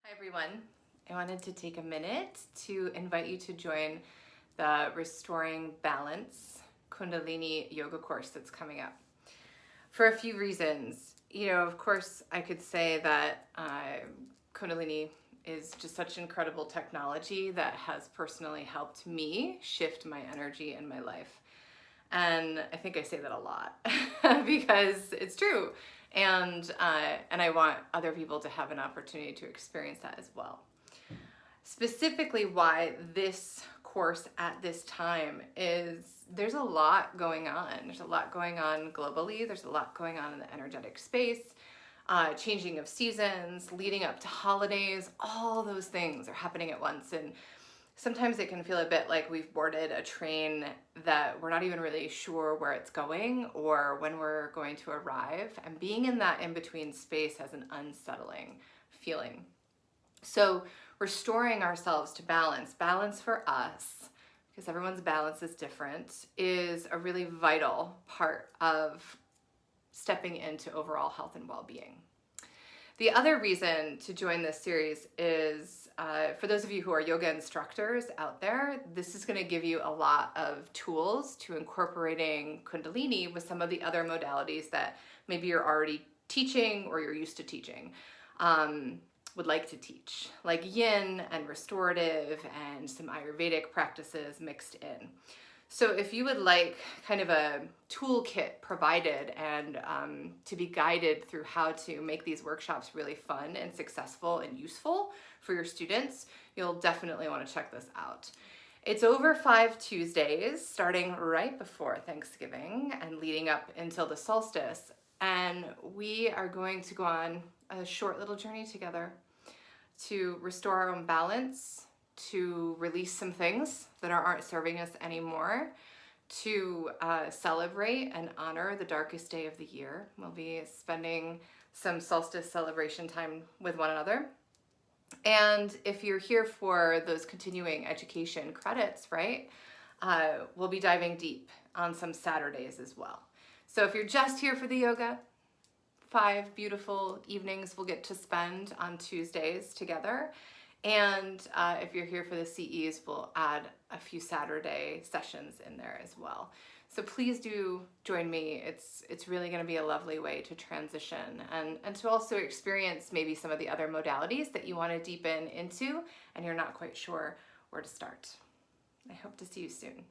Hi everyone. I wanted to take a minute to invite you to join the Restoring Balance Kundalini Yoga course that's coming up. For a few reasons. Of course, I could say that Kundalini is just such incredible technology that has personally helped me shift my energy in my life. And I think I say that a lot because it's true. And I want other people to have an opportunity to experience that as well. Specifically why this course at this time is there's a lot going on. There's a lot going on globally. There's a lot going on in the energetic space, changing of seasons, leading up to holidays. All those things are happening at once. And sometimes it can feel a bit like we've boarded a train that we're not even really sure where it's going or when we're going to arrive. And being in that in-between space has an unsettling feeling. So restoring ourselves to balance for us, because everyone's balance is different, is a really vital part of stepping into overall health and well-being. The other reason to join this series is for those of you who are yoga instructors out there, this is going to give you a lot of tools to incorporating Kundalini with some of the other modalities that maybe you're already teaching or you're used to teaching, would like to teach, like yin and restorative and some Ayurvedic practices mixed in. So if you would like kind of a toolkit provided and to be guided through how to make these workshops really fun and successful and useful for your students, you'll definitely want to check this out. It's over 5 Tuesdays, starting right before Thanksgiving and leading up until the solstice. And we are going to go on a short little journey together to restore our own balance, to release some things that aren't serving us anymore, to celebrate and honor the darkest day of the year. We'll be spending some solstice celebration time with one another. And if you're here for those continuing education credits, right, we'll be diving deep on some Saturdays as well. So if you're just here for the yoga, 5 beautiful evenings we'll get to spend on Tuesdays together. And if you're here for the CEs, we'll add a few Saturday sessions in there as well. So please do join me. It's really going to be a lovely way to transition and to also experience maybe some of the other modalities that you want to deepen into and you're not quite sure where to start. I hope to see you soon.